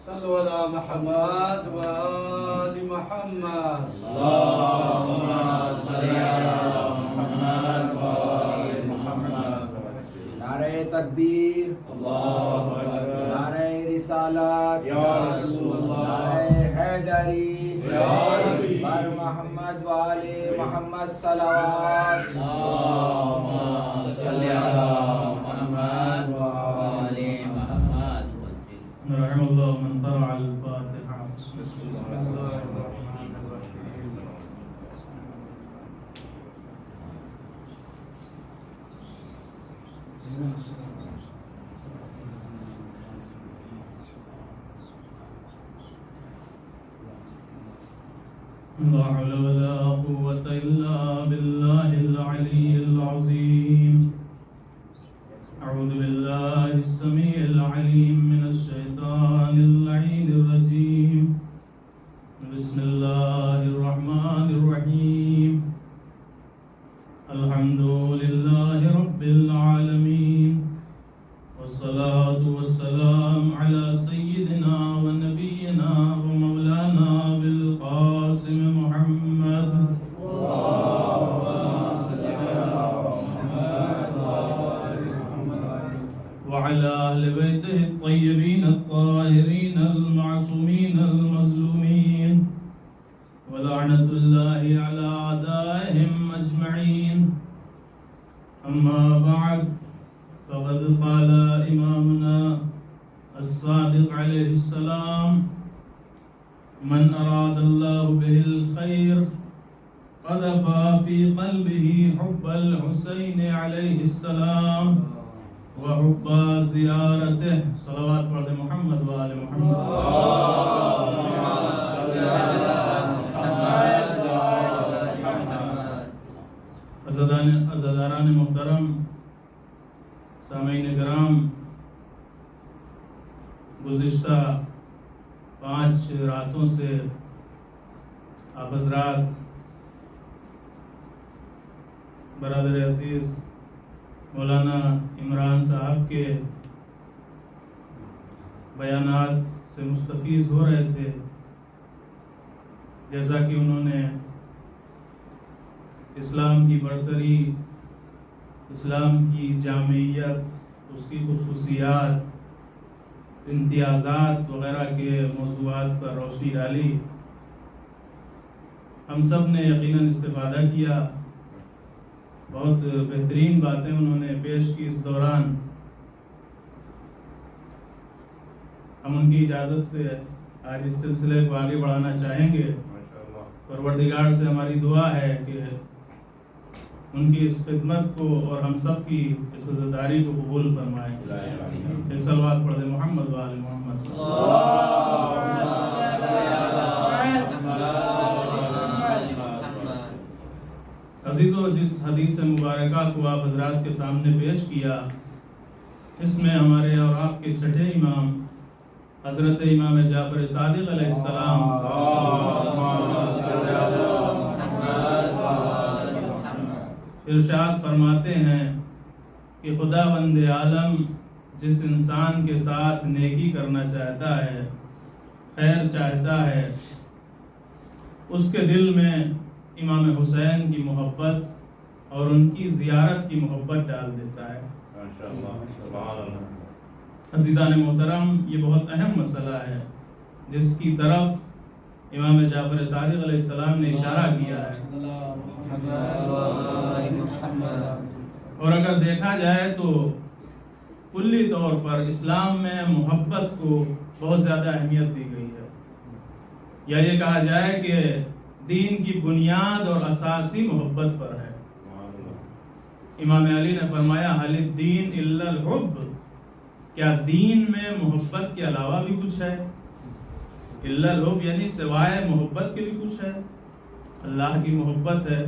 صلوا على محمد وآل محمد. اللهم صل على محمد وآل محمد. نعرہ تکبیر، اللہ اکبر. نعرہ رسالت، یا رسول اللہ. نعرہ حیدری، یا نبی. بر محمد وآل محمد صلوات. اللهم صل على محمد وآل محمد. رحم الله من قرأ الفاتحة. بسم الله الرحمن الرحيم. لا حول ولا قوة إلا بالله العلي العظيم. أعوذ بالله السميع العليم من الشيطان اللعين الرجيم. بسم الله الرحمن الرحيم. الحمد لله رب العالمين، والصلاة والسلام على سيدنا ونبينا ومولانا بالقاسم محمد. وعلى أهل بيته الطيبين الطاهرين المعصومين المظلومين، ولعنة الله على أعدائهم أجمعين. أما بعد، فقد قال إمامنا الصادق عليه السلام: من أراد الله به الخير قذف في قلبه حب الحسين عليه السلام وحب زيارته. صلوات پڑھ دیں محمد وآل محمد. عزاداران محترم، سامعین کرام، گزشتہ 5 راتوں سے آپ حضرات برادر عزیز مولانا عمران صاحب کے بیانات سے مستفیض ہو رہے تھے. جیسا کہ انہوں نے اسلام کی برتری، اسلام کی جامعیت، اس کی خصوصیات، امتیازات وغیرہ کے موضوعات پر روشنی ڈالی. ہم سب نے یقیناً استفادہ کیا. بہت بہترین باتیں انہوں نے پیش کی اس دوران. ہم ان کی اجازت سے آج اس سلسلے کو آگے بڑھانا چاہیں گے. پروردگار سے ہماری دعا ہے کہ ان کی اس خدمت کو اور ہم سب کی اس عزاداری کو قبول فرمائے. ایک صلوات پڑھ دیں محمد وآل محمد. عزیزو، جس حدیث مبارکہ کو آپ حضرات کے سامنے پیش کیا، اس میں ہمارے اور آپ کے چھٹے امام حضرت امام جعفر صادق علیہ السلام ارشاد فرماتے ہیں کہ خدا بند عالم جس انسان کے ساتھ نیکی کرنا چاہتا ہے، خیر چاہتا ہے، اس کے دل میں امام حسین کی محبت اور ان کی زیارت کی محبت ڈال دیتا ہے. عزیزان محترم، یہ بہت اہم مسئلہ ہے جس کی طرف امام جعفر صادق علیہ السلام نے اشارہ کیا ہے. اور اگر دیکھا جائے تو کلی طور پر اسلام میں محبت کو بہت زیادہ اہمیت دی گئی ہے. یا یہ کہا جائے کہ دین کی بنیاد اور اساسی محبت پر ہے. امام علی نے فرمایا: حل الدین الا الحب. کیا دین میں محبت کے علاوہ بھی کچھ ہے؟ الا الحب یعنی سوائے محبت کے بھی کچھ ہے. اللہ کی محبت ہے،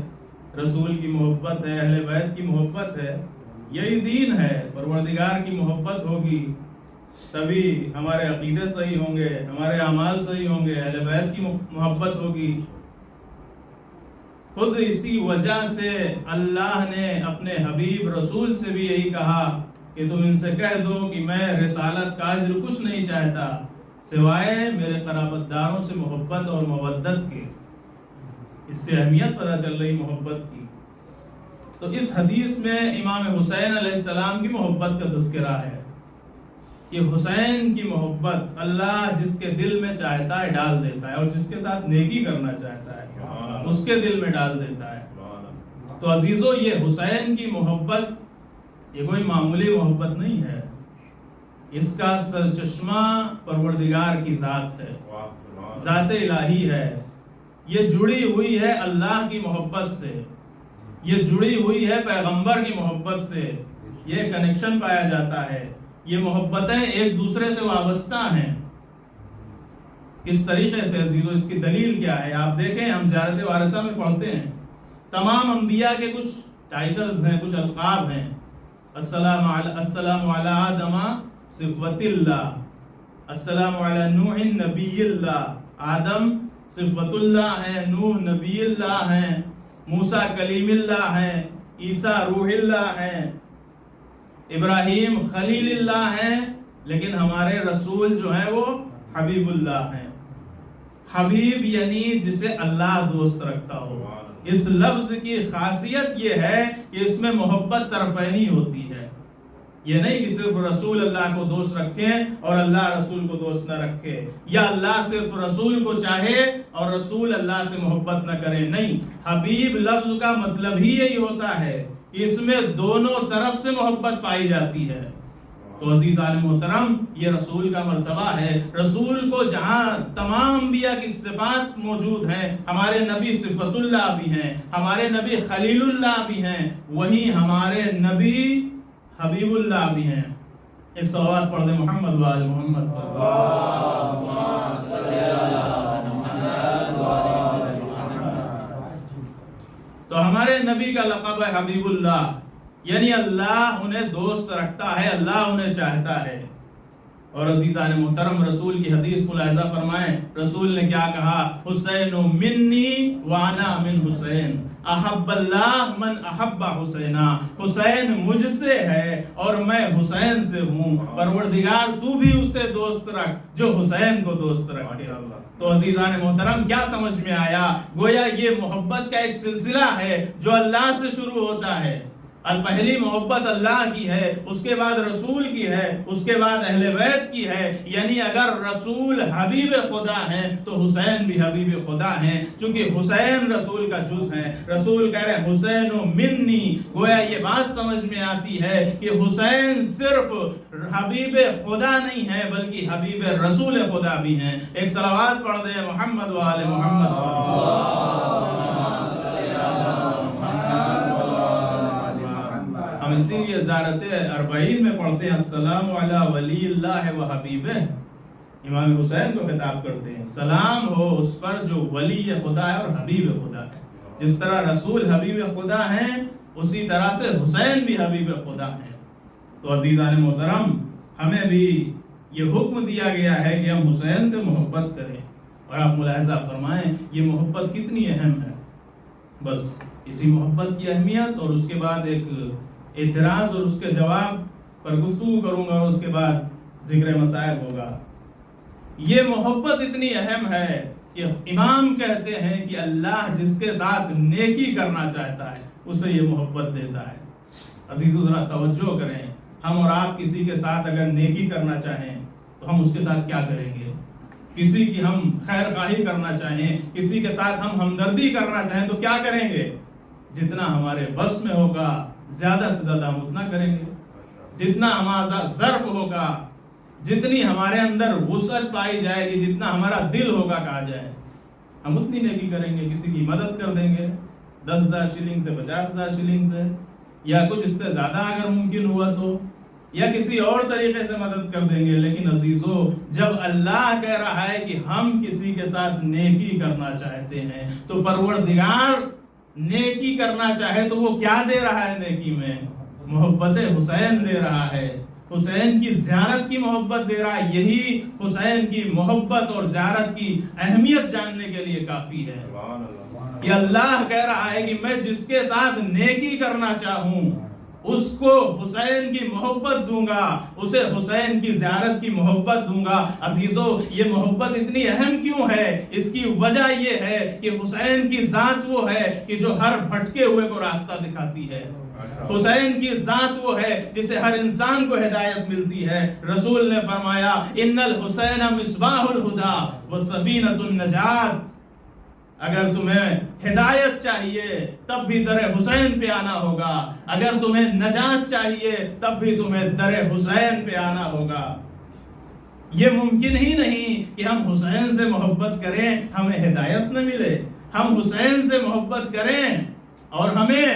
رسول کی محبت ہے، اہل بیت کی محبت ہے. یہی دین ہے. پروردگار کی محبت ہوگی تبھی ہمارے عقیدے صحیح ہوں گے، ہمارے اعمال صحیح ہوں گے. اہل بیت کی محبت ہوگی. خود اسی وجہ سے اللہ نے اپنے حبیب رسول سے بھی یہی کہا کہ تم ان سے کہہ دو کہ میں رسالت کا اجر کچھ نہیں چاہتا، سوائے میرے قرابت داروں سے محبت اور مودت کے۔ اس سے اہمیت پتہ چل رہی محبت کی۔ تو اس حدیث میں امام حسین علیہ السلام کی محبت کا تذکرہ ہے کہ حسین کی محبت اللہ جس کے دل میں چاہتا ہے ڈال دیتا ہے، اور جس کے ساتھ نیکی کرنا چاہتا ہے اس کے دل میں ڈال دیتا ہے۔ تو عزیزو، یہ حسین کی محبت یہ کوئی معمولی محبت نہیں ہے، اس کا سرچشمہ پروردگار کی ذات ہے، ذات الہی ہے۔ یہ جڑی ہوئی ہے اللہ کی محبت سے، یہ جڑی ہوئی ہے پیغمبر کی محبت سے، یہ کنیکشن پایا جاتا ہے، یہ محبتیں ایک دوسرے سے وابستہ ہیں۔ کس طریقے سے عزیزو؟ اس کی دلیل کیا ہے؟ آپ دیکھیں، ہم زیارت وارثہ میں پڑھتے ہیں، تمام انبیاء کے کچھ ٹائٹلز ہیں، کچھ القاب ہیں۔ السلام علی آدم صفوت اللہ، السلام علی نوح نبی اللہ۔ آدم صفوت اللہ ہے، نوح نبی اللہ ہیں، موسیٰ کلیم اللہ ہیں، عیسیٰ روح اللہ ہیں، ابراہیم خلیل اللہ ہیں، لیکن ہمارے رسول جو ہیں وہ حبیب اللہ ہیں۔ حبیب یعنی جسے اللہ دوست رکھتا ہو۔ اس لفظ کی خاصیت یہ ہے کہ اس میں محبت طرفینی ہوتی ہے، یہ نہیں کہ صرف رسول اللہ کو دوست رکھے اور اللہ رسول کو دوست نہ رکھے، یا اللہ صرف رسول کو چاہے اور رسول اللہ سے محبت نہ کرے، نہیں۔ حبیب لفظ کا مطلب ہی یہی ہوتا ہے کہ اس میں دونوں طرف سے محبت پائی جاتی ہے۔ تو عزیزان محترم، یہ رسول کا مرتبہ ہے۔ رسول کو جہاں تمام انبیاء کی صفات موجود ہیں، ہمارے نبی صفت اللہ بھی ہیں، ہمارے نبی خلیل اللہ بھی ہیں، وہیں ہمارے نبی حبیب اللہ بھی ہیں۔ ایک صلوات پڑھ دیں محمد و آل محمد۔ تو ہمارے نبی کا لقب ہے حبیب اللہ، یعنی اللہ انہیں دوست رکھتا ہے، اللہ انہیں چاہتا ہے۔ اور عزیزان محترم، رسول کی حدیث ملاحظہ فرمائیں، رسول نے کیا کہا؟ حسین منی وانا من حسین، احب اللہ من احب حسینا۔ حسین مجھ سے ہے اور میں حسین سے ہوں، پروردگار تو بھی اسے دوست رکھ جو حسین کو دوست رکھے۔ تو عزیزان محترم، کیا سمجھ میں آیا؟ گویا یہ محبت کا ایک سلسلہ ہے جو اللہ سے شروع ہوتا ہے۔ پہلی محبت اللہ کی ہے، اس کے بعد رسول کی ہے، اس کے بعد اہل بیت کی ہے، یعنی اگر رسول حبیب خدا ہیں تو حسین بھی حبیب خدا ہیں، چونکہ حسین رسول کا جز ہیں۔ رسول کہہ رہے ہیں حسین منی، گویا یہ بات سمجھ میں آتی ہے کہ حسین صرف حبیب خدا نہیں ہے بلکہ حبیب رسول خدا بھی ہیں۔ ایک صلوات پڑھ دیں محمد و آل محمد۔ ہم اسی لیے زیارت اربعین میں پڑھتے ہیں السلام علی ولی اللہ و حبیبہ، امام حسین کو خطاب کرتے ہیں، سلام ہو اس پر جو ولی خدا ہے اور حبیب خدا ہے۔ جس طرح رسول حبیب خدا ہیں اسی طرح سے حسین بھی حبیب خدا ہیں۔ تو عزیزان محترم، ہمیں بھی یہ حکم دیا گیا ہے کہ ہم حسین سے محبت کریں، اور آپ ملاحظہ فرمائیں یہ محبت کتنی اہم ہے۔ بس اسی محبت کی اہمیت اور اس کے بعد ایک اعتراض اور اس کے جواب پر گفتگو کروں گا، اور اس کے بعد ذکر مسائل ہوگا۔ یہ محبت اتنی اہم ہے کہ امام کہتے ہیں کہ اللہ جس کے ساتھ نیکی کرنا چاہتا ہے اسے یہ محبت دیتا ہے۔ عزیزو ذرا توجہ کریں، ہم اور آپ کسی کے ساتھ اگر نیکی کرنا چاہیں تو ہم اس کے ساتھ کیا کریں گے؟ کسی کی ہم خیر خواہی کرنا چاہیں، کسی کے ساتھ ہم ہمدردی کرنا چاہیں تو کیا کریں گے؟ جتنا ہمارے بس میں ہوگا زیادہ سے زیادہ ہم اتنا کریں گے، جتنا ہمارا ظرف ہوگا، جتنی ہمارے اندر وسعت پائی جائے گی، جتنا ہمارا دل ہوگا کہا جائے، ہم اتنی نیکی کریں گے۔ کسی کی مدد کر دیں گے 10,000 شلنگ سے 50,000 شلنگ سے، یا کچھ اس سے زیادہ اگر ممکن ہوا تو، یا کسی اور طریقے سے مدد کر دیں گے۔ لیکن عزیزو، جب اللہ کہہ رہا ہے کہ ہم کسی کے ساتھ نیکی کرنا چاہتے ہیں تو پروردگار نیکی کرنا چاہے تو وہ کیا دے رہا ہے؟ نیکی میں محبت حسین دے رہا ہے، حسین کی زیارت کی محبت دے رہا ہے۔ یہی حسین کی محبت اور زیارت کی اہمیت جاننے کے لیے کافی ہے کہ اللہ کہہ رہا ہے کہ میں جس کے ساتھ نیکی کرنا چاہوں اس کو حسین کی محبت دوں گا، اسے حسین کی زیارت کی محبت دوں گا۔ عزیزو، یہ محبت اتنی اہم کیوں ہے؟ اس کی وجہ یہ ہے کہ حسین کی ذات وہ ہے کہ جو ہر بھٹکے ہوئے کو راستہ دکھاتی ہے۔ حسین کی ذات وہ ہے جسے ہر انسان کو ہدایت ملتی ہے۔ رسول نے فرمایا ان الحسین مصباح الہدی وسفینۃ النجات۔ اگر تمہیں ہدایت چاہیے تب بھی در حسین پہ آنا ہوگا، اگر تمہیں نجات چاہیے تب بھی تمہیں در حسین پہ آنا ہوگا۔ یہ ممکن ہی نہیں کہ ہم حسین سے محبت کریں ہمیں ہدایت نہ ملے، ہم حسین سے محبت کریں اور ہمیں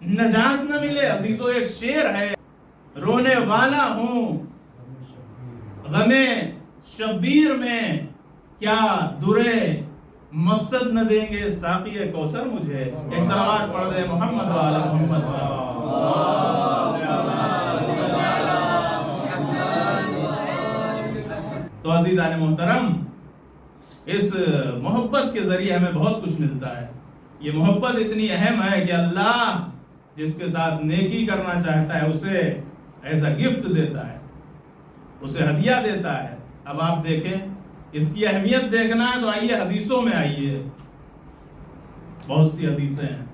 نجات نہ ملے۔ عزیزو، ایک شعر ہے، رونے والا ہوں غم شبیر میں، کیا درے مقصد نہ دیں گے ساقی کوثر مجھے۔ ایک صلوات پڑھ دے محمد وعلی محمد۔ تو عزیزان محترم، اس محبت کے ذریعے ہمیں بہت کچھ ملتا ہے۔ یہ محبت اتنی اہم ہے کہ اللہ جس کے ساتھ نیکی کرنا چاہتا ہے اسے ایسا گفٹ دیتا ہے، اسے ہدیہ دیتا ہے۔ اب آپ دیکھیں، اس کی اہمیت دیکھنا ہے تو آئیے حدیثوں میں آئیے۔ بہت سی حدیثیں ہیں۔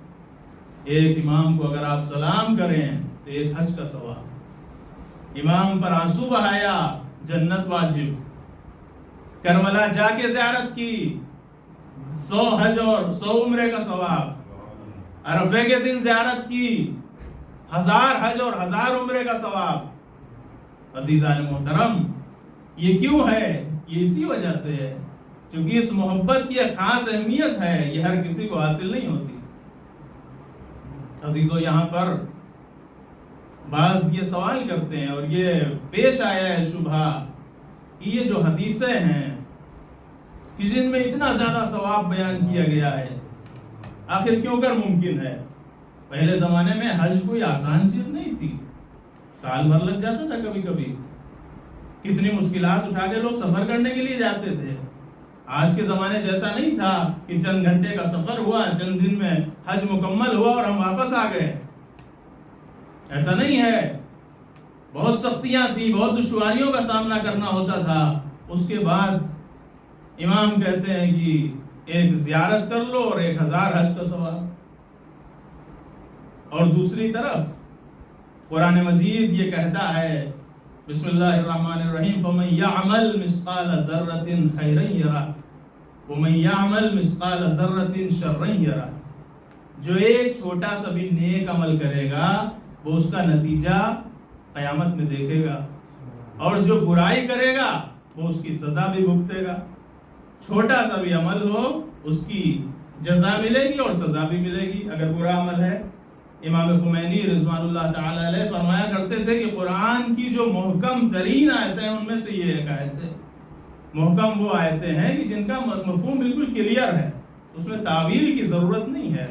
ایک امام کو اگر آپ سلام کریں تو ایک حج کا ثواب، امام پر آنسو بہایا جنت واجب، کربلا جا کے زیارت کی 100 حج اور 100 عمرے کا ثواب، عرفے کے دن زیارت کی 1000 حج اور 1000 عمرے کا ثواب۔ عزیزان محترم، یہ کیوں ہے؟ یہ اسی وجہ سے ہے کیونکہ اس محبت کی ایک خاص اہمیت ہے، یہ ہر کسی کو حاصل نہیں ہوتی۔ عزیزو، یہاں پر بعض یہ سوال کرتے ہیں اور یہ پیش آیا ہے شبہ کہ یہ جو حدیثیں ہیں کہ جن میں اتنا زیادہ ثواب بیان کیا گیا ہے، آخر کیوں کر ممکن ہے؟ پہلے زمانے میں حج کوئی آسان چیز نہیں تھی، سال بھر لگ جاتا تھا، کبھی کبھی کتنی مشکلات اٹھا کے لوگ سفر کرنے کے لیے جاتے تھے۔ آج کے زمانے جیسا نہیں تھا کہ چند گھنٹے کا سفر ہوا، چند دن میں حج مکمل ہوا اور ہم واپس آ گئے، ایسا نہیں ہے۔ بہت سختیاں تھی، بہت دشواریوں کا سامنا کرنا ہوتا تھا۔ اس کے بعد امام کہتے ہیں کہ ایک زیارت کر لو اور 1000 حج کا ثواب۔ اور دوسری طرف قرآن مجید یہ کہتا ہے، بسم اللہ الرحمن الرحیم، فَمَنْ يَعْمَلْ مِثْقَالَ ذَرَّةٍ خَيْرًا يَرَهُ وَمَنْ يَعْمَلْ مِثْقَالَ ذَرَّةٍ شَرًّا يَرَهُ۔ جو ایک چھوٹا سا بھی نیک عمل کرے گا وہ اس کا نتیجہ قیامت میں دیکھے گا، اور جو برائی کرے گا وہ اس کی سزا بھی بھگتے گا۔ چھوٹا سا بھی عمل ہو اس کی جزا ملے گی اور سزا بھی ملے گی اگر برا عمل ہے۔ امام خمینی رضوان اللہ تعالی علیہ فرمایا کرتے تھے کہ قرآن کی جو محکم ترین آیتیں ہیں ان میں سے یہ ایک آیت ہے۔ محکم وہ آیتیں ہیں کہ جن کا مفہوم بالکل کلیئر ہے، اس میں تعویل کی ضرورت نہیں ہے۔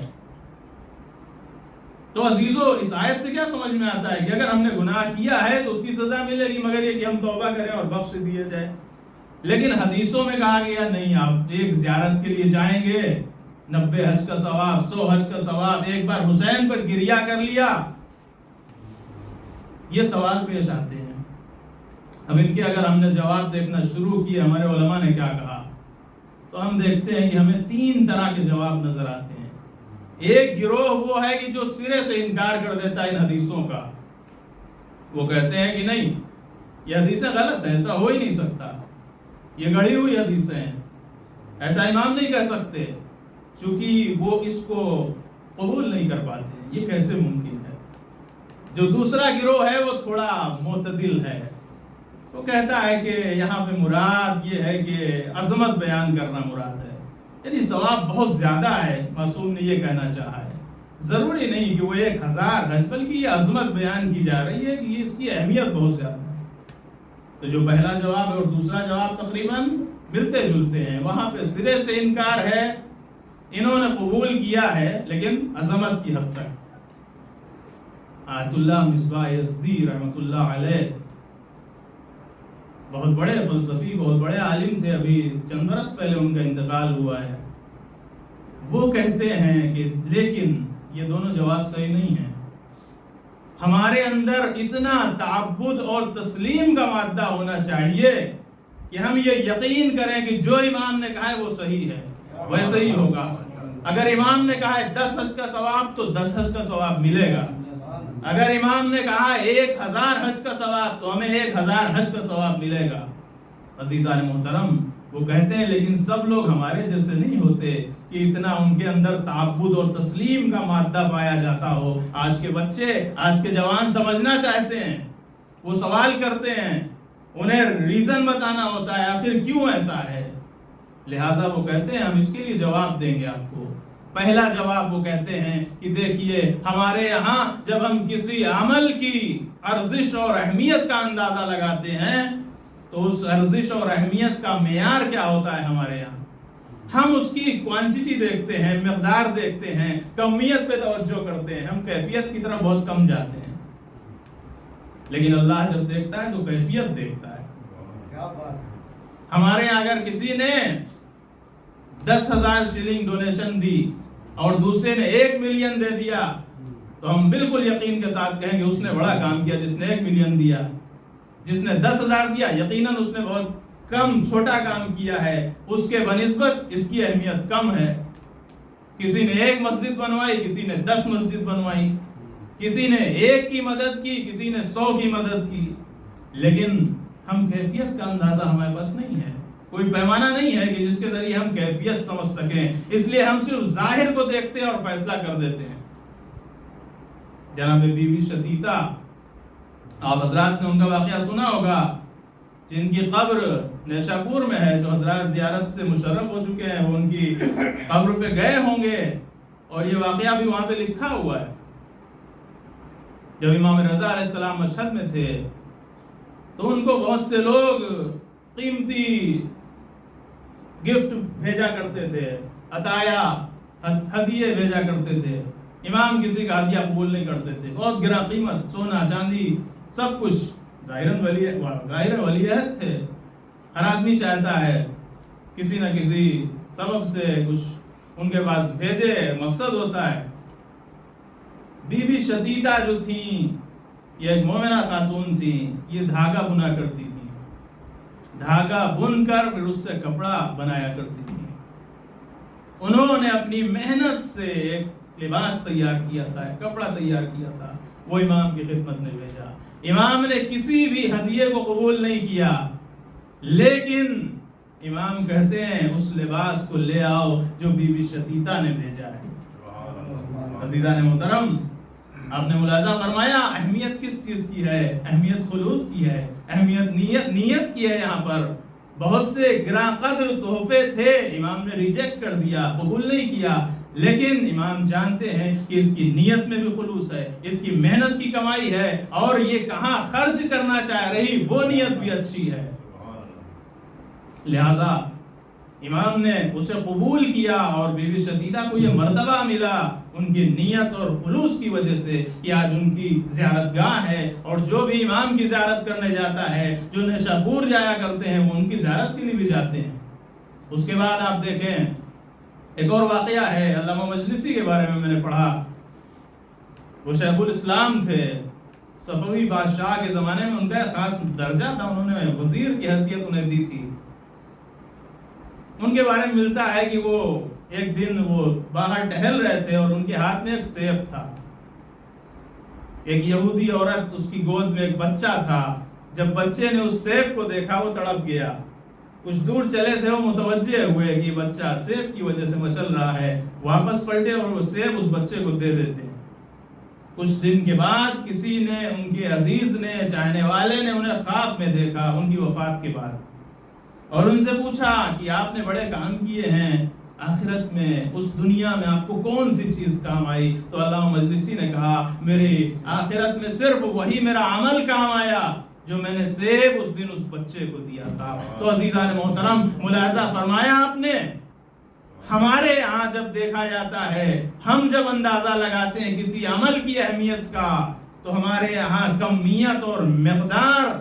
تو عزیزو، اس آیت سے کیا سمجھ میں آتا ہے کہ اگر ہم نے گناہ کیا ہے تو اس کی سزا ملے گی، مگر یہ کہ ہم توبہ کریں اور بخش دیے جائے۔ لیکن حدیثوں میں کہا گیا نہیں، آپ ایک زیارت کے لیے جائیں گے 90 حج کا ثواب، 100 حج کا ثواب، ایک بار حسین پر گریہ کر لیا۔ یہ سوال پیش آتے ہیں۔ اب ان کے اگر ہم نے جواب دیکھنا شروع کیے ہمارے علماء نے کیا کہا، تو ہم دیکھتے ہیں کہ ہمیں 3 طرح کے جواب نظر آتے ہیں۔ ایک گروہ وہ ہے کہ جو سرے سے انکار کر دیتا ہے ان حدیثوں کا، وہ کہتے ہیں کہ نہیں، یہ حدیثیں غلط ہیں، ایسا ہو ہی نہیں سکتا، یہ گڑھی ہوئی حدیثیں ہیں، ایسا امام نہیں کہہ سکتے، چونکہ وہ اس کو قبول نہیں کر پاتے، یہ کیسے ممکن ہے۔ جو دوسرا گروہ ہے وہ تھوڑا معتدل ہے، وہ کہتا ہے کہ یہاں پہ مراد یہ ہے کہ عظمت بیان کرنا مراد ہے، یعنی ثواب بہت زیادہ ہے، معصوم نے یہ کہنا چاہا ہے، ضروری نہیں کہ وہ 1000 حج، بلکہ یہ عظمت بیان کی جا رہی ہے کہ اس کی اہمیت بہت زیادہ ہے۔ تو جو پہلا جواب ہے اور دوسرا جواب تقریباً ملتے جلتے ہیں، وہاں پہ سرے سے انکار ہے، انہوں نے قبول کیا ہے لیکن عظمت کی حد تک۔ آیت اللہ مصباح یزدی رحمۃ اللہ علیہ بہت بڑے فلسفی، بہت بڑے عالم تھے، ابھی چند برس پہلے ان کا انتقال ہوا ہے۔ وہ کہتے ہیں کہ لیکن یہ دونوں جواب صحیح نہیں ہیں۔ ہمارے اندر اتنا تعبد اور تسلیم کا مادہ ہونا چاہیے کہ ہم یہ یقین کریں کہ جو امام نے کہا ہے وہ صحیح ہے، ویسے ہی ہوگا۔ اگر امام نے کہا ہے 10 حج کا ثواب تو 10 حج کا ثواب ملے گا۔ اگر امام نے کہا 1000 حج کا ثواب تو ہمیں 1000 حج کا ثواب ملے گا۔ عزیزان محترم، وہ کہتے ہیں لیکن سب لوگ ہمارے جیسے نہیں ہوتے کہ اتنا ان کے اندر تعبد اور تسلیم کا مادہ پایا جاتا ہو۔ آج کے بچے، آج کے جوان سمجھنا چاہتے ہیں، وہ سوال کرتے ہیں، انہیں ریزن بتانا ہوتا ہے آخر کیوں ایسا ہے۔ لہٰذا وہ کہتے ہیں ہم اس کے لیے جواب دیں گے آپ کو۔ پہلا جواب وہ کہتے ہیں کہ دیکھیے ہمارے یہاں جب ہم کسی عمل کی ارزش اور اہمیت کا اندازہ لگاتے ہیں تو اس ارزش اور اہمیت کا معیار کیا ہوتا ہے ہمارے یہاں؟ ہم اس کی کوانٹٹی دیکھتے ہیں، مقدار دیکھتے ہیں، کمیت پہ توجہ کرتے ہیں، ہم کیفیت کی طرف بہت کم جاتے ہیں۔ لیکن اللہ جب دیکھتا ہے تو کیفیت دیکھتا ہے۔ کیا بات ہے۔ ہمارے یہاں اگر کسی نے 10,000 شلنگ ڈونیشن دی اور دوسرے نے 1 ملین دے دیا تو ہم بالکل یقین کے ساتھ کہیں گے اس نے بڑا کام کیا جس نے 1 ملین دیا۔ جس نے 10,000 دیا یقیناً اس نے بہت کم چھوٹا کام کیا ہے، اس کے بنسبت اس کی اہمیت کم ہے۔ کسی نے 1 مسجد بنوائی، کسی نے 10 مسجد بنوائی، کسی نے 1 کی مدد کی، کسی نے 100 کی مدد کی، لیکن ہم کیفیت کا اندازہ ہمارے پاس نہیں ہے، کوئی پیمانہ نہیں ہے کہ جس کے ذریعے ہم کیفیت سمجھ سکیں، اس لیے ہم صرف ظاہر کو دیکھتے ہیں اور فیصلہ کر دیتے ہیں۔ جناب بی بی شتیتا، آپ حضرات نے ان کا واقعہ سنا ہوگا، جن کی قبر نیشاپور میں ہے، جو حضرات زیارت سے مشرف ہو چکے ہیں وہ ان کی قبر پہ گئے ہوں گے اور یہ واقعہ بھی وہاں پہ لکھا ہوا ہے۔ جب امام رضا علیہ السلام مشہد میں تھے تو ان کو بہت سے لوگ قیمتی گفٹ بھیجا کرتے تھے، عطایا ہدیے بھیجا کرتے تھے۔ امام کسی کا ہدیہ قبول نہیں کرتے تھے، بہت گرا قیمت، سونا چاندی سب کچھ، ظاہر ولی عہد تھے۔ ہر آدمی چاہتا ہے کسی نہ کسی سبب سے کچھ ان کے پاس بھیجے، مقصد ہوتا ہے۔ بی بی شتیتا جو تھیں یہ ایک مومنہ خاتون تھیں، یہ دھاگا بنا کرتی تھی، دھاگا بن کر پھر اس سے کپڑا بنایا کرتی تھی۔ انہوں نے اپنی محنت سے ایک لباس تیار کیا تھا، ایک کپڑا تیار کیا تھا، وہ امام کی خدمت میں بھیجا۔ امام نے کسی بھی ہدیے کو قبول نہیں کیا، لیکن امام کہتے ہیں اس لباس کو لے آؤ جو بی بی شتیتا نے بھیجا ہے۔ عزیزان محترم، آپ نے ملاحظہ فرمایا اہمیت کس چیز کی ہے؟ اہمیت خلوص کی ہے، اہمیت نیت کی ہے۔ یہاں پر بہت سے گراں قدر تحفے تھے، امام نے ریجیکٹ کر دیا، قبول نہیں کیا، لیکن امام جانتے ہیں کہ اس کی نیت میں بھی خلوص ہے، اس کی محنت کی کمائی ہے، اور یہ کہاں خرچ کرنا چاہ رہی وہ نیت بھی اچھی ہے۔ لہذا امام نے اسے قبول کیا اور بی بی شتیتا کو یہ مرتبہ ملا ان کی نیت اور خلوص کی وجہ سے کہ آج ان کی زیارت گاہ ہے، اور جو بھی امام کی زیارت کرنے جاتا ہے، جو نیشاپور جایا کرتے ہیں وہ ان کی زیارت کے لیے بھی جاتے ہیں۔ اس کے بعد آپ دیکھیں ایک اور واقعہ ہے، علامہ مجلسی کے بارے میں نے پڑھا۔ وہ شیخ الاسلام تھے، صفوی بادشاہ کے زمانے میں ان کا خاص درجہ تھا، انہوں نے وزیر کی حیثیت انہیں دی تھی۔ ان کے بارے میں ملتا ہے کہ وہ ایک دن وہ باہر ٹہل رہے تھے اور ان کے ہاتھ میں ایک سیب تھا۔ ایک یہودی عورت، اس کی گود میں ایک بچہ تھا، جب بچے نے اس سیب کو دیکھا وہ تڑپ گیا۔ کچھ دور چلے تھے، وہ متوجہ ہوئے کہ بچہ سیب کی وجہ سے مچل رہا ہے، واپس پلٹے اور وہ سیب اس بچے کو دے دیتے۔ کچھ دن کے بعد کسی نے، ان کے عزیز نے، چاہنے والے نے انہیں خواب میں دیکھا ان کی وفات کے بعد، اور ان سے پوچھا کہ آپ نے بڑے کام کیے ہیں، آخرت میں اس دنیا میں آپ کو کون سی چیز کام آئی؟ تو علامہ مجلسی نے کہا میری آخرت میں صرف وہی میرا عمل کام آیا جو میں نے سیب اس دن اس بچے کو دیا تھا۔ تو عزیزان محترم، ملاحظہ فرمایا آپ نے، ہمارے یہاں جب دیکھا جاتا ہے، ہم جب اندازہ لگاتے ہیں کسی عمل کی اہمیت کا، تو ہمارے یہاں کمیت اور مقدار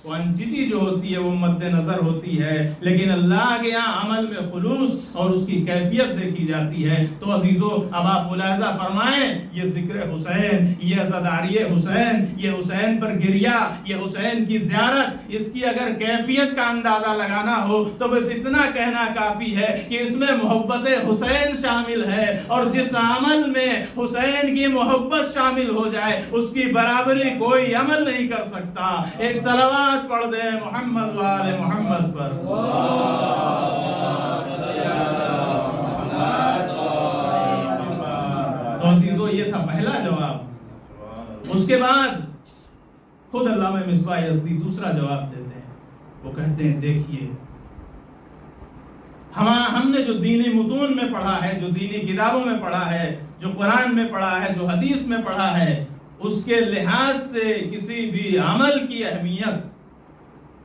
کوانٹٹی جو ہوتی ہے وہ مد نظر ہوتی ہے، لیکن اللہ کے یہاں عمل میں خلوص اور اس کی کیفیت دیکھی جاتی ہے۔ تو عزیزو اب آپ ملاحظہ فرمائیں، یہ ذکر حسین، یہ عزاداری حسین، یہ حسین پر گریہ، یہ حسین کی زیارت، اس کی اگر کیفیت کا اندازہ لگانا ہو تو بس اتنا کہنا کافی ہے کہ اس میں محبت حسین شامل ہے، اور جس عمل میں حسین کی محبت شامل ہو جائے اس کی برابری کوئی عمل نہیں کر سکتا۔ ایک صلوات پڑھ دیں محمد و آل محمد پر۔ تو عزیزو یہ تھا پہلا جواب۔ اس کے بعد خود علامہ مصباح یزدی دوسرا جواب دیتے ہیں، وہ کہتے ہیں دیکھیے ہم نے جو دینی متون میں پڑھا ہے، جو دینی کتابوں میں پڑھا ہے، جو قرآن میں پڑھا ہے، جو حدیث میں پڑھا ہے، اس کے لحاظ سے کسی بھی عمل کی اہمیت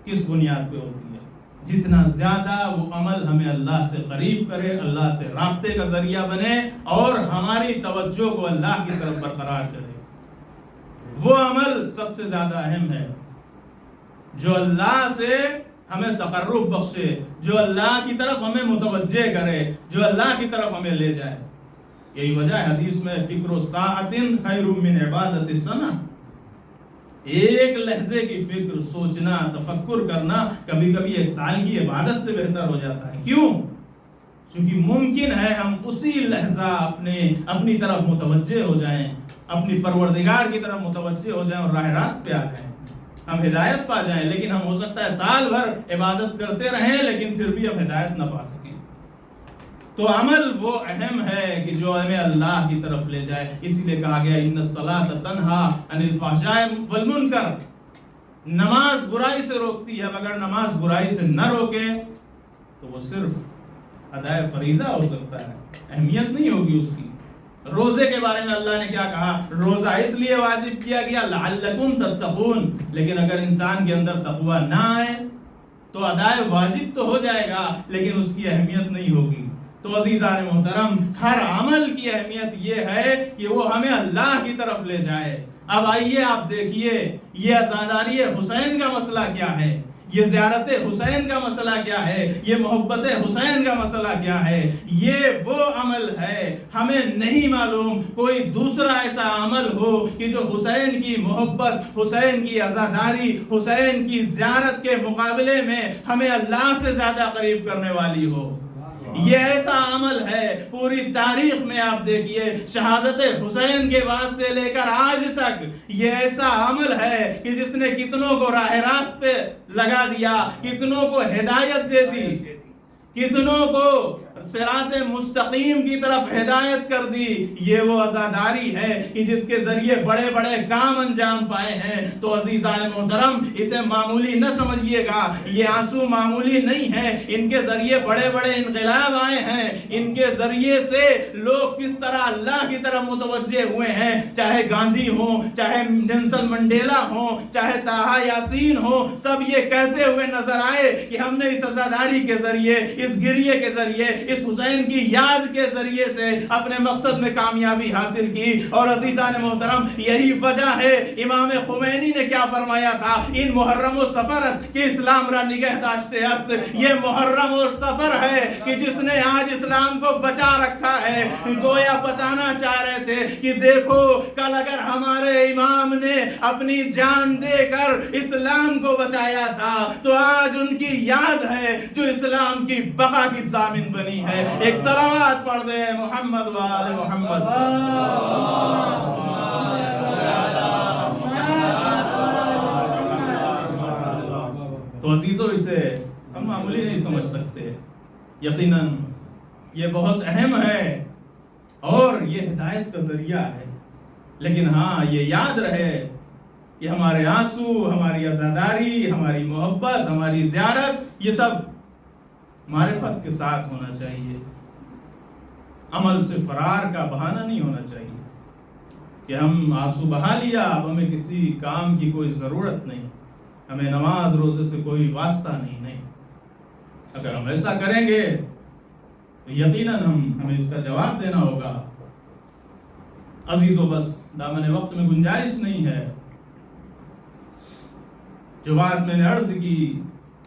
کس بنیاد پہ ہوتی ہے؟ جتنا زیادہ وہ عمل ہمیں اللہ سے قریب کرے، اللہ سے رابطے کا ذریعہ بنے اور ہماری توجہ کو اللہ کی طرف برقرار کرے، وہ عمل سب سے زیادہ اہم ہے، جو اللہ سے ہمیں تقرب بخشے، جو اللہ کی طرف ہمیں متوجہ کرے، جو اللہ کی طرف ہمیں لے جائے۔ یہی وجہ ہے حدیث میں فکر الساعۃ خیر من عبادت السنہ، ایک لحظے کی فکر، سوچنا، تفکر کرنا کبھی کبھی ایک سال کی عبادت سے بہتر ہو جاتا ہے۔ کیوں؟ چونکہ ممکن ہے ہم اسی لحظہ اپنی طرف متوجہ ہو جائیں، اپنی پروردگار کی طرف متوجہ ہو جائیں اور راہ راست پہ آ جائیں، ہم ہدایت پا جائیں، لیکن ہم ہو سکتا ہے سال بھر عبادت کرتے رہیں لیکن پھر بھی ہم ہدایت نہ پا سکیں۔ تو عمل وہ اہم ہے کہ جو ہمیں اللہ کی طرف لے جائے، اسی لیے کہا گیا ان الصلاۃ تنہا عن الفحشاء والمنکر، نماز برائی سے روکتی ہے، مگر نماز برائی سے نہ روکے تو وہ صرف ادائے فریضہ ہو سکتا ہے، اہمیت نہیں ہوگی اس کی۔ روزے کے بارے میں اللہ نے کیا کہا؟ روزہ اس لیے واجب کیا گیا لعلکم تتقون، لیکن اگر انسان کے اندر تقوی نہ آئے تو ادائے واجب تو ہو جائے گا لیکن اس کی اہمیت نہیں ہوگی۔ تو عزیزان محترم، ہر عمل کی اہمیت یہ ہے کہ وہ ہمیں اللہ کی طرف لے جائے۔ اب آئیے آپ دیکھیے یہ عزاداری حسین کا مسئلہ کیا ہے، یہ زیارت حسین کا مسئلہ کیا ہے، یہ محبت حسین کا مسئلہ کیا ہے۔ یہ وہ عمل ہے، ہمیں نہیں معلوم کوئی دوسرا ایسا عمل ہو کہ جو حسین کی محبت، حسین کی عزاداری، حسین کی زیارت کے مقابلے میں ہمیں اللہ سے زیادہ قریب کرنے والی ہو۔ یہ ایسا عمل ہے، پوری تاریخ میں آپ دیکھیے شہادت حسین کے بعد سے لے کر آج تک یہ ایسا عمل ہے کہ جس نے کتنوں کو راہ راست پہ لگا دیا، کتنوں کو ہدایت دے دی، کتنوں کو صراط مستقیم کی طرف ہدایت کر دی۔ یہ وہ عزاداری ہے کہ جس کے ذریعے بڑے بڑے کام انجام پائے ہیں۔ تو عزیزان محترم، اسے معمولی نہ سمجھیے گا، یہ آنسو معمولی نہیں ہے، ان کے ذریعے بڑے بڑے انقلاب آئے ہیں، ان کے ذریعے سے لوگ کس طرح اللہ کی طرف متوجہ ہوئے ہیں، چاہے گاندھی ہوں، چاہے نیلسن منڈیلا ہوں، چاہے طٰہٰ یاسین ہوں، سب یہ کہتے ہوئے نظر آئے کہ ہم نے اس عزاداری کے ذریعے، اس گریے کے ذریعے، اس حسین کی یاد کے ذریعے سے اپنے مقصد میں کامیابی حاصل کی۔ اور عزیزان محترم، یہی وجہ ہے امام خمینی نے کیا فرمایا تھا، ان محرم و سفر است کہ اسلام را نگہ داشتے است۔ یہ محرم اور سفر ہے کہ جس نے آج اسلام کو بچا رکھا ہے۔ گویا بتانا چاہ رہے تھے کہ دیکھو کل اگر ہمارے امام نے اپنی جان دے کر اسلام کو بچایا تھا تو آج ان کی یاد ہے جو اسلام کی بقا کی ضامن بنی ہے۔ ایک صلوات پڑھ دیں محمد و آل محمد۔ تو عزیزو، اسے ہم معمولی نہیں سمجھ سکتے، یقیناً یہ بہت اہم ہے اور یہ ہدایت کا ذریعہ ہے، لیکن ہاں یہ یاد رہے کہ ہمارے آنسو، ہماری عزاداری، ہماری محبت، ہماری زیارت، یہ سب معرفت کے ساتھ ہونا چاہیے، عمل سے فرار کا بہانہ نہیں ہونا چاہیے کہ ہم آنسو بہا لیا، اب ہمیں کسی کام کی کوئی ضرورت نہیں، ہمیں نماز روزے سے کوئی واسطہ نہیں۔ اگر ہم ایسا کریں گے تو یقیناً ہمیں اس کا جواب دینا ہوگا۔ عزیزو، بس دامن وقت میں گنجائش نہیں ہے، جو بات میں نے عرض کی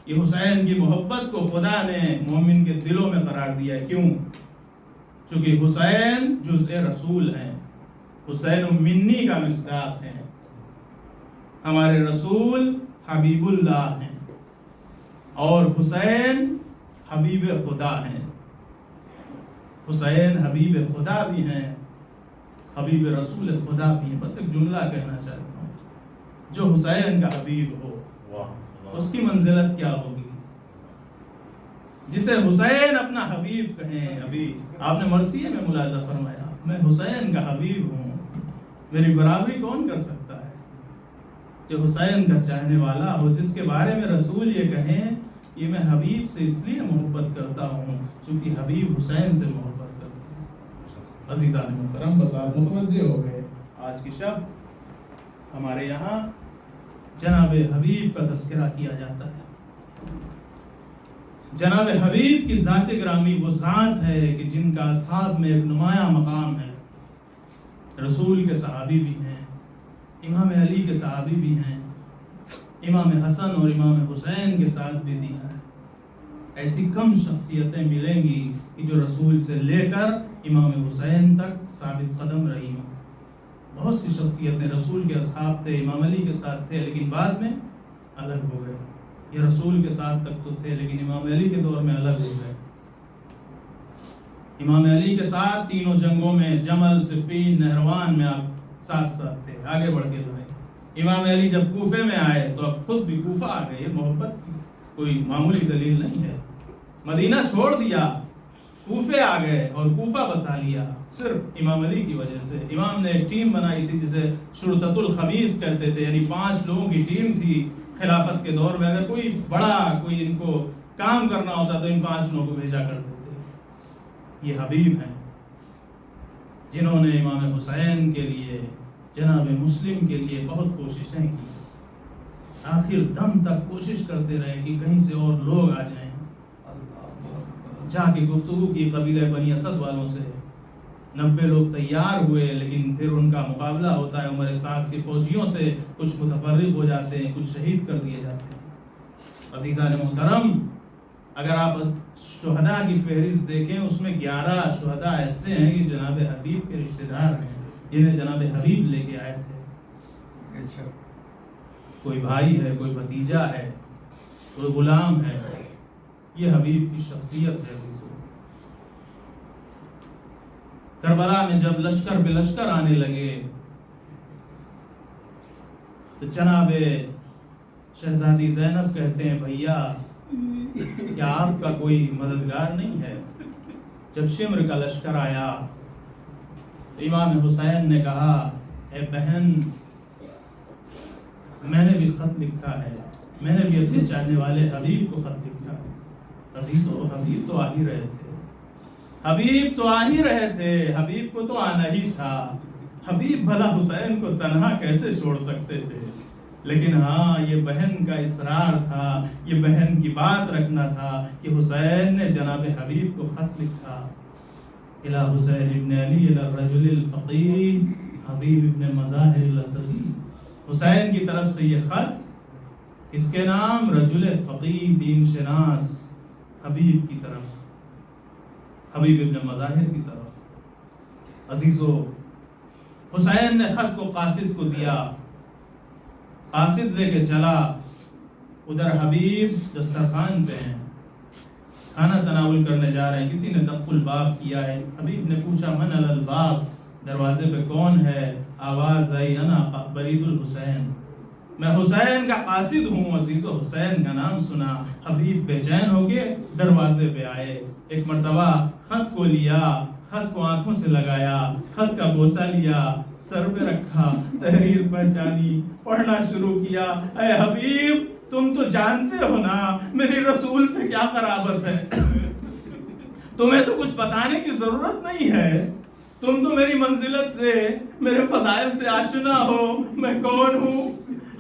کہ حسین کی محبت کو خدا نے مومن کے دلوں میں قرار دیا ہے. کیوں؟ چونکہ حسین جزء رسول ہیں، حسین منی کا مصداق ہیں، ہمارے رسول حبیب اللہ ہیں، اور حسین حبیب خدا ہیں. حسین حبیب خدا بھی ہیں، حبیب رسول خدا بھی ہیں. بس ایک جملہ کہنا چاہتا ہوں، جو حسین کا حبیب ہو اس کی منزلت کیا ہوگی؟ جسے حسین اپنا حبیب کہیں. ابھی آپ نے مرثیے میں ملاحظہ فرمایا، میں حسین کا حبیب ہوں، میری برابری کون کر سکتا ہے؟ جو حسین کا چاہنے والا ہو، جس کے بارے میں رسول یہ کہیں یہ میں حبیب سے اس لیے محبت کرتا ہوں چونکہ حبیب حسین سے محبت کرتا ہوں. عزیزان محترم، بس آپ متوجہ ہو گئے، آج کی شب ہمارے یہاں جناب حبیب کا تذکرہ کیا جاتا ہے. جناب حبیب کی ذات گرامی وہ ذات ہے کہ جن کا اصحاب میں ایک نمایاں مقام ہے. رسول کے صحابی بھی ہیں، امام علی کے صحابی بھی ہیں، امام حسن اور امام حسین کے ساتھ بھی دیا ہے. ایسی کم شخصیتیں ملیں گی کہ جو رسول سے لے کر امام حسین تک ثابت قدم رہی ہوں. بہت سی شخصیتیں رسول کے اصحاب تھے، امام علی کے ساتھ تھے، لیکن بعد میں الگ ہو گئے. یہ رسول کے ساتھ تک تو تھے لیکن امام علی کے دور میں الگ ہو گئے. امام علی کے ساتھ تینوں جنگوں میں، جمل، صفین، نہروان میں آپ ساتھ ساتھ تھے، آگے بڑھ کے لڑے. امام علی جب کوفے میں آئے تو اب خود بھی کوفہ آ گئے. یہ محبت کی کوئی معمولی دلیل نہیں ہے. مدینہ چھوڑ دیا، کوفے آ گئے اور کوفہ بسا لیا صرف امام علی کی وجہ سے. امام نے ایک ٹیم بنائی تھی جسے شرطۃ الخمیس کہتے تھے، یعنی 5 لوگوں کی ٹیم تھی. خلافت کے دور میں اگر کوئی بڑا کوئی ان کو کام کرنا ہوتا تو ان 5 لوگوں کو بھیجا کرتے تھے. یہ حبیب ہیں جنہوں نے امام حسین کے لیے، جناب مسلم کے لیے بہت کوششیں کی. آخر دم تک کوشش کرتے رہے کہ کہیں سے اور لوگ آ جائیں. جا کے گفتگو کی قبیلہ بنی اسد والوں سے. 90 لوگ تیار ہوئے لیکن پھر ان کا مقابلہ ہوتا ہے عمر سعد کے فوجیوں سے. کچھ متفرق ہو جاتے ہیں، کچھ شہید کر دیے جاتے ہیں. عزیزان محترم، اگر آپ شہداء کی فہرست دیکھیں اس میں 11 شہداء ایسے ہیں کہ جناب حبیب کے رشتہ دار ہیں، جنہیں جناب حبیب لے کے آئے تھے. کوئی بھائی ہے، کوئی بھتیجا ہے، کوئی غلام ہے. یہ حبیب کی شخصیت ہے. کربلا میں جب لشکر بے لشکر آنے لگے تو جناب شہزادی زینب کہتے ہیں، بھیا کیا آپ کا کوئی مددگار نہیں ہے؟ جب شمر کا لشکر آیا تو امام حسین نے کہا، اے بہن، میں نے بھی خط لکھا ہے، میں نے بھی اپنے چاہنے والے حبیب کو خط لکھا ہے. عزیزو، حبیب تو آ ہی رہے تھے، حبیب تو آ ہی رہے تھے، حبیب کو تو آنا ہی تھا. حبیب بھلا حسین کو تنہا کیسے چھوڑ سکتے تھے؟ لیکن ہاں، یہ بہن کا اصرار تھا، یہ بہن کی بات رکھنا تھا کہ حسین نے جناب حبیب کو خط لکھا. الى حسین ابن علی الى الرجل الفقیر حبیب ابن مظاہر الاسدی. حسین کی طرف سے یہ خط، اس کے نام رجل فقیر، دین شناس، حبیب کی طرف، حبیب ابن مظاہر کی طرف. عزیزو، حسین نے خط کو قاصد کو دیا، قاصد لے کے چلا. ادھر حبیب دسترخوان پہ ہیں، کھانا تناول کرنے جا رہے ہیں. کسی نے دق الباب کیا ہے. حبیب نے پوچھا، من علی الباب، دروازے پہ کون ہے؟ آواز آئی، انا برید الحسین، میں حسین کا قاصد ہوں. عزیزو، حسین کا نام سنا، حبیب بے چین ہو کے دروازے پہ آئے. ایک مرتبہ خط کو لیا، خط کو آنکھوں سے لگایا، خط کا بوسہ لیا، سر پہ رکھا، تحریر پہچانی، پڑھنا شروع کیا. اے حبیب، تم تو جانتے ہو نا میری رسول سے کیا قرابت ہے. تمہیں تو کچھ بتانے کی ضرورت نہیں ہے. تم تو میری منزلت سے، میرے فضائل سے آشنا ہو، میں کون ہوں.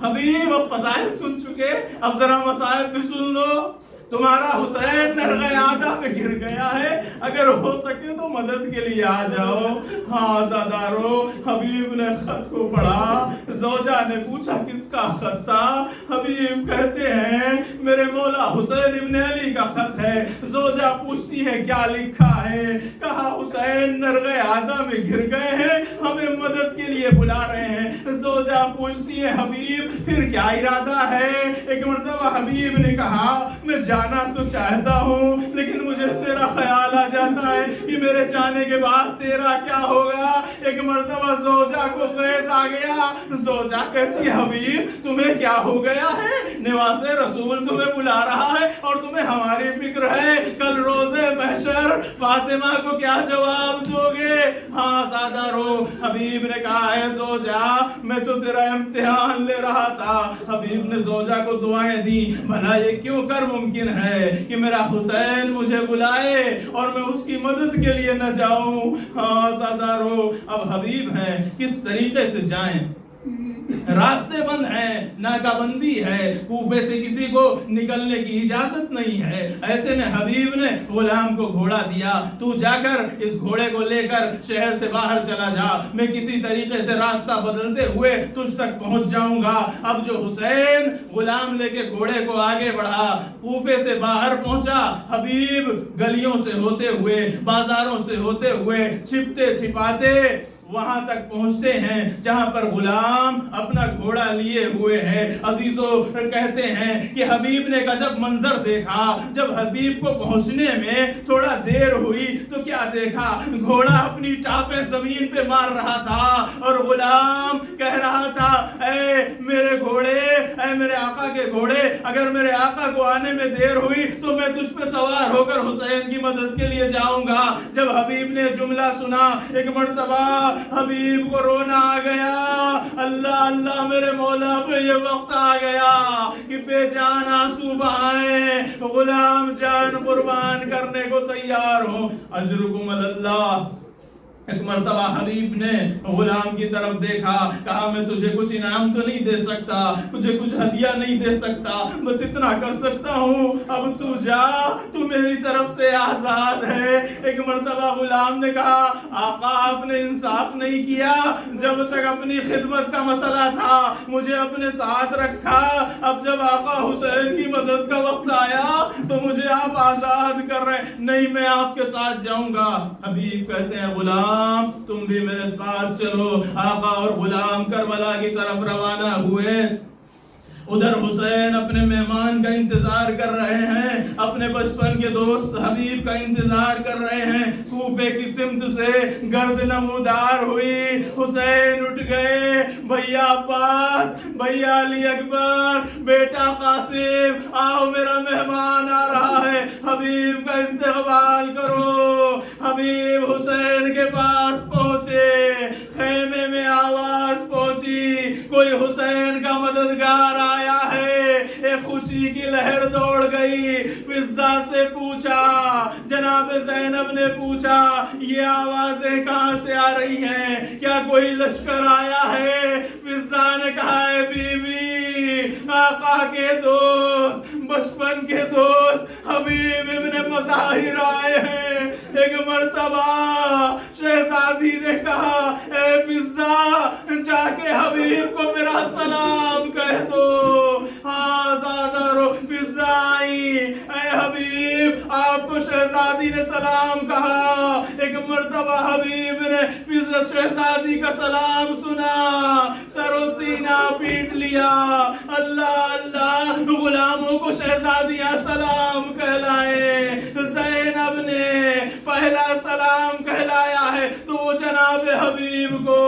حبیب، اب فضائل سن چکے، اب ذرا مصائب بھی سن لو. تمہارا حسین نرغ عادہ پہ گر گیا ہے، اگر ہو سکے تو مدد کے لیے آ جاؤ. ہاں عزادارو، حبیب نے خط کو پڑھا، زوجہ نے پوچھا کس کا خط تھا؟ حبیب کہتے ہیں میرے مولا حسین ابن علی کا خط ہے۔ زوجہ پوچھتی ہے کیا لکھا ہے؟ کہا حسین نرغے آدھا میں گر گئے ہیں، ہمیں مدد کے لیے بلا رہے ہیں۔ زوجہ پوچھتی ہے حبیب پھر کیا ارادہ ہے؟ ایک مرتبہ حبیب نے کہا میں جانا تو چاہتا ہوں لیکن مجھے تیرا خیال آ جاتا ہے کہ میرے جانے کے بعد تیرا کیا ہوگا۔ ایک مرتبہ زوجہ کو غیظ آ گیا۔ زوجہ کہتی ہے حبیب تمہیں کیا ہو گیا ہے؟ نواز رسول تمہیں بلا رہا ہے اور تمہیں ہماری فکر ہے، کل روز محشر فاطمہ کو کیا جواب دو گے؟ ہاں زیادہ رو۔ حبیب نے کہا ہے زوجہ میں تو تیرا امتحان لے رہا تھا۔ حبیب نے زوجہ کو دعائیں دی، بھلا یہ کیوں کر ممکن ہے کہ میرا حسین مجھے بلائے اور میں اس کی مدد کے لیے نہ جاؤں؟ ہاں زیادہ رو۔ اب حبیب ہیں کس طریقے سے جائیں؟ راستے بند ہیں، ناکہ بندی ہے، کوفے سے کسی کو نکلنے کی اجازت نہیں ہے۔ ایسے میں حبیب نے غلام کو گھوڑا دیا، تو جا کر اس گھوڑے کو لے کر شہر سے باہر چلا جا، میں کسی طریقے سے راستہ بدلتے ہوئے تجھ تک پہنچ جاؤں گا۔ اب جو حسین غلام لے کے گھوڑے کو آگے بڑھا، کوفے سے باہر پہنچا، حبیب گلیوں سے ہوتے ہوئے بازاروں سے ہوتے ہوئے چھپتے چھپاتے وہاں تک پہنچتے ہیں جہاں پر غلام اپنا گھوڑا لیے ہوئے ہیں۔ عزیزو کہتے ہیں کہ حبیب نے غضب منظر دیکھا۔ جب حبیب کو پہنچنے میں تھوڑا دیر ہوئی تو کیا دیکھا؟ گھوڑا اپنی ٹاپیں زمین پہ مار رہا تھا اور غلام کہہ رہا تھا اے میرے گھوڑے، اے میرے آقا کے گھوڑے، اگر میرے آقا کو آنے میں دیر ہوئی تو میں تجھ پہ سوار ہو کر حسین کی مدد کے لیے جاؤں گا۔ جب حبیب نے جملہ سنا ایک مرتبہ حبیب کو رونا آ گیا۔ اللہ اللہ میرے مولا پہ یہ وقت آ گیا کہ بے جان آنسو بہائیں، غلام جان قربان کرنے کو تیار ہوں۔ اجرکم اللہ۔ ایک مرتبہ حبیب نے غلام کی طرف دیکھا، کہا میں تجھے کچھ انعام تو نہیں دے سکتا، تجھے کچھ ہدیہ نہیں دے سکتا، بس اتنا کر سکتا ہوں اب تو جا، تو میری طرف سے آزاد ہے۔ ایک مرتبہ غلام نے کہا آقا آپ نے انصاف نہیں کیا، جب تک اپنی خدمت کا مسئلہ تھا مجھے اپنے ساتھ رکھا، اب جب آقا حسین کی مدد کا وقت آیا تو مجھے آپ آزاد کر رہے ہیں، نہیں میں آپ کے ساتھ جاؤں گا۔ حبیب کہتے ہیں غلام تم بھی میرے ساتھ چلو۔ آقا اور غلام کربلا کی طرف روانہ ہوئے۔ ادھر حسین اپنے مہمان کا انتظار کر رہے ہیں، اپنے بچپن کے دوست حبیب کا انتظار کر رہے ہیں۔ کوفے کی سمت سے گرد نمودار ہوئی، حسین اٹھ گئے، بھیا عباس، بھیا علی اکبر، بیٹا قاسم، آؤ میرا مہمان آ رہا ہے، حبیب کا استقبال کرو۔ حبیب حسین کے پاس پہنچے، خیمے میں آواز پہنچی کوئی حسین کا مددگار آیا ہے۔ ایک خوشی کی لہر دوڑ گئی، فضا سے پوچھا، جناب زینب نے پوچھا یہ آوازیں کہاں سے آ رہی ہیں؟ کیا کوئی لشکر آیا ہے؟ فضا نے کہا ہے بی بی، آقا کے دوست، بچپن کے دوست حبیب ابن مظاہر آئے ہیں۔ ایک مرتبہ شہزادی نے کہا اے فضا جا کے حبیب کو میرا سلام کہہ دو۔ ہاں زیادہ رو، فضا آئی، اے حبیب آپ کو شہزادی نے سلام کہا۔ ایک مرتبہ حبیب نے فضا شہزادی کا سلام سنا، سر و سینہ پیٹ لیا۔ اللہ اللہ، غلاموں کو شہزادیاں سلام کہلائیں۔ زینب نے پہلا سلام کہلایا ہے تو وہ جناب حبیب کو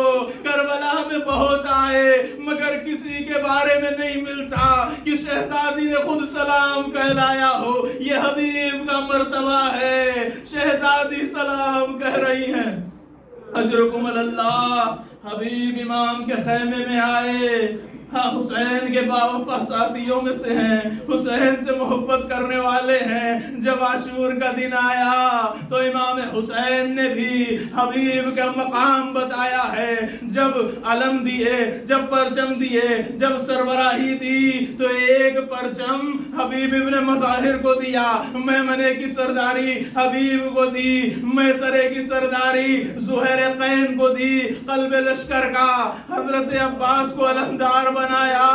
کربلا میں بہت آئے، مگر کسی کے بارے میں نہیں ملتا کہ شہزادی نے خود سلام کہلایا ہو۔ یہ حبیب کا مرتبہ ہے، شہزادی سلام کہہ رہی ہیں۔ اجرکم اللہ۔ حبیب امام کے خیمے میں آئے، ہاں حسین کے باوفا ساتھیوں میں سے ہیں، حسین سے محبت کرنے والے ہیں۔ جب عاشور کا دن آیا تو امام حسین نے بھی حبیب کا مقام بتایا ہے۔ جب علم دیے، جب پرچم دیے، جب سربراہی دی تو ایک پرچم حبیب ابن مظاہر کو دیا، میمنے کی سرداری حبیب کو دی، میسرے کی سرداری زہیر قین کو دی، قلب لشکر کا حضرت عباس کو علمدار بنایا۔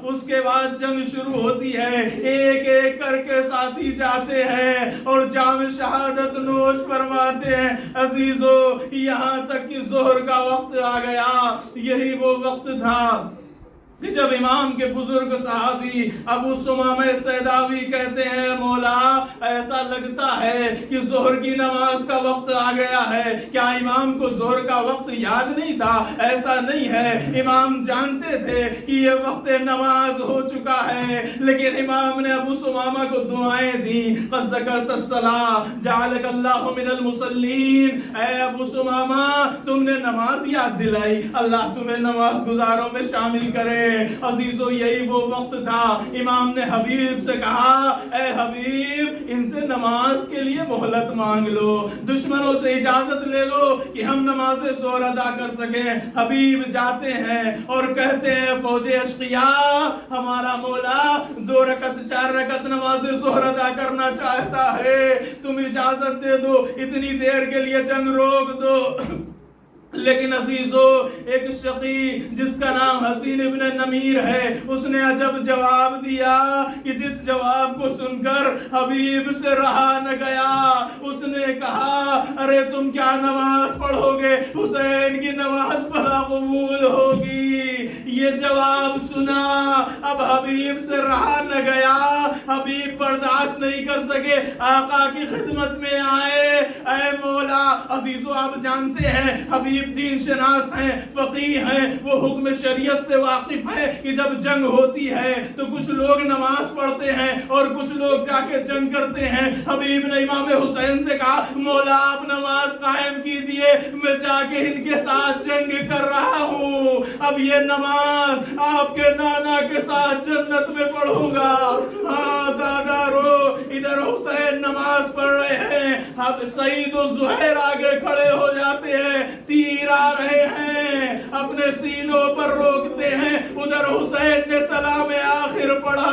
اس کے بعد جنگ شروع ہوتی ہے، ایک ایک کر کے ساتھی جاتے ہیں اور جام شہادت نوش فرماتے ہیں۔ عزیزو یہاں تک کہ ظہر کا وقت آ گیا۔ یہی وہ وقت تھا کہ جب امام کے بزرگ صحابی ابو ثمامہ سیداوی کہتے ہیں مولا ایسا لگتا ہے کہ ظہر کی نماز کا وقت آ گیا ہے۔ کیا امام کو ظہر کا وقت یاد نہیں تھا؟ ایسا نہیں ہے، امام جانتے تھے کہ یہ وقت نماز ہو چکا ہے، لیکن امام نے ابو ثمامہ کو دعائیں دی، قد ذکرت الصلاۃ جعلک اللہ من المصلین۔ اے ابو ثمامہ تم نے نماز یاد دلائی، اللہ تمہیں نماز گزاروں میں شامل کرے۔ عزیزو یہی وہ وقت تھا، امام نے حبیب سے کہا اے حبیب ان سے نماز کے لیے مہلت مانگ لو، دشمنوں سے اجازت لے لو کہ ہم نماز ظہر ادا کر سکیں۔ حبیب جاتے ہیں اور کہتے ہیں فوج اشقیاء ہمارا مولا 2 رکعت 4 رکعت نماز ظہر ادا کرنا چاہتا ہے، تم اجازت دے دو، اتنی دیر کے لیے جنگ روک دو۔ لیکن عزیزو ایک شقی جس کا نام حسین ابن نمیر ہے، اس نے عجب جواب دیا کہ جس جواب کو سن کر حبیب سے رہا نہ گیا۔ اس نے کہا ارے تم کیا نماز پڑھو گے، حسین کی نماز بھلا قبول ہوگی۔ یہ جواب سنا، اب حبیب سے رہا نہ گیا، حبیب برداشت نہیں کر سکے، آقا کی خدمت میں آئے۔ اے مولا، عزیزو آپ جانتے ہیں حبیب دین شناس ہیں، فقیہ ہیں، وہ حکم شریعت سے واقف ہیں کہ جب جنگ ہوتی ہے تو کچھ لوگ نماز پڑھتے ہیں اور کچھ لوگ جا کے جنگ کرتے ہیں۔ حبیب نے امام حسین سے کہا مولا آپ نماز قائم کیجئے، میں جا کے ان کے ساتھ جنگ کر رہا ہوں، اب یہ نماز آپ کے نانا کے ساتھ جنت میں پڑھوں گا۔ ہاں زیادہ رو، ادھر حسین نماز پڑھ رہے ہیں، اب سعید و زہیر آگے کھڑے ہو جاتے ہیں، تیر آ رہے ہیں، اپنے سینوں پر روکتے ہیں۔ ادھر حسین نے سلام آخر پڑھا،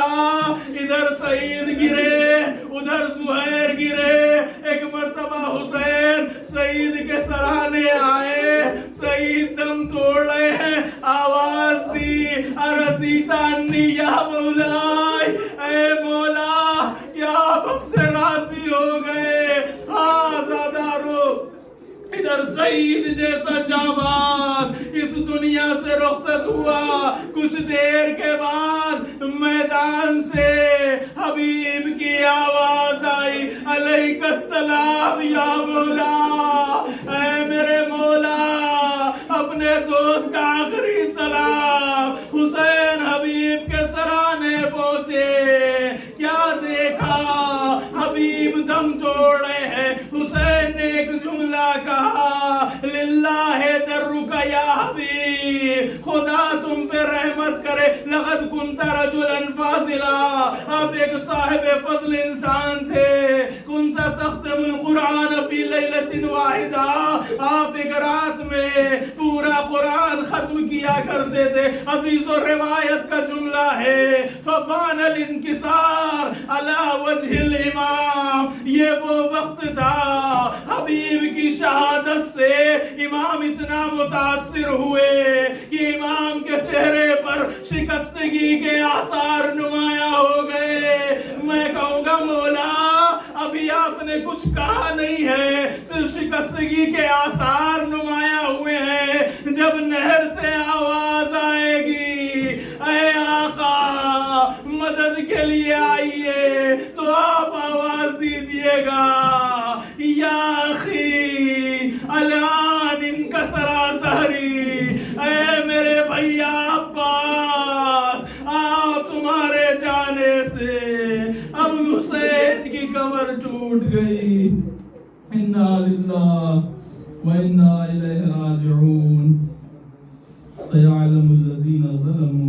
ادھر سعید گرے، ادھر زہیر گرے۔ ایک مرتبہ حسین سعید کے سرانے آئے، سعید دم توڑ رہے ہیں، آواز دی ارسیتا انی یا مولائی، اے مولا کیا آپ ہم سے راضی ہو گئے؟ ہاں زیادہ رو۔ ادھر سعید جیسا جانباز اس دنیا سے رخصت ہوا، کچھ دیر کے بعد میدان سے حبیب کی آواز آئی علیک السلام یا مولا، اے میرے مولا اپنے دوست کا آخری سلام۔ حسین حبیب کے سرانے پہنچے، کیا دیکھا حبیب دم توڑ رہے ہیں۔ حسین نے ایک جملہ کہا للہ درک یا حبیب، خدا تم پہ رحمت کرے، لقد کنت رجلا فاضلا، آپ ایک صاحب فضل انسان تھے، کنت تختم القرآن فی لیلۃ واحدہ، آپ ایک رات میں پورا قرآن ختم کیا کرتے تھے۔ عزیزو روایت کا جملہ ہے فبان الانکسار علی وجہ الامام، یہ وہ وقت تھا حبیب کی شہادت سے امام اتنا متاثر ہوئے کہ امام کے چہرے پر شکستگی کے آثار نمایاں ہو گئے۔ میں کہوں گا مولا ابھی آپ نے کچھ کہا نہیں ہے، صرف شکستگی کے آثار نمایاں ہوئے ہیں۔ جب نہر سے آواز آئے گی اے آقا مدد کے لیے آئیے، تو آپ آواز دیجئے گا یا اخی الان انکسر ظہری، اے میرے بھیا عباس آپ تمہارے جانے سے اب حسین کی کمر ٹوٹ گئی۔ انا للہ و انا الیہ راجعون۔ سیعلم الذین ظلموا